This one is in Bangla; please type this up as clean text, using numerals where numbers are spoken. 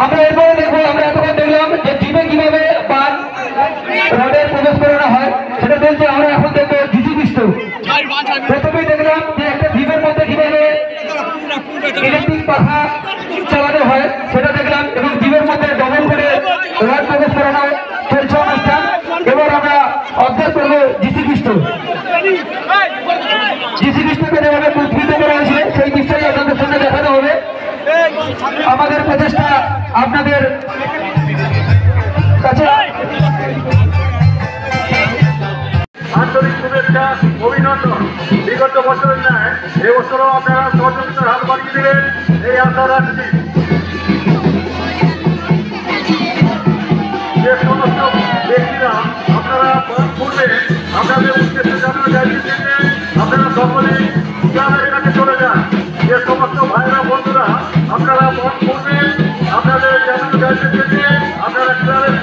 আমরা এরপরে দেখবো, আমরা এতক্ষণ দেখলাম যে জিমে কিভাবে পান রডের প্রবেশ করানো হয় সেটা বলছে। আমরা এখন দেখবো জিসি পিষ্ট। প্রথমেই দেখলাম যে একটা জিমের মধ্যে কিভাবে ইলেকট্রিক পাখা চালানো হয় সেটা দেখলাম, এবং জিমের মধ্যে ডবল করে রড প্রবেশ করানো চলছে অনুষ্ঠান। এবার আমরা অভ্যাস করবো জিসি পিষ্ট। জিসি পিষ্টকে যেভাবে উদ্বুদ্ধ করা হয়েছে সেই দৃশ্যই আপনাদের সামনে দেখানো হবে। আমাদের প্রচেষ্টা আপনাদের কাছে আন্তরিক শুভেচ্ছা, অভিনন্দন। বিগত বছরের ন্যায় এবছরও আপনারা সহযোগিতার হাত বাড়িয়ে দেবেন এই আশা রাখছি। যে সমস্ত ব্যক্তিরা আপনারা মন করবেন আপনাদের উদ্দেশ্যে জানানো চাইছেন আপনারা সকলেই ক্লাবের কাছে চলে যান। যে সমস্ত ভাইরা বন্ধুরা আপনারা মন করবেন আপনাদের জানানো চাইছেন আপনারা ক্লাবের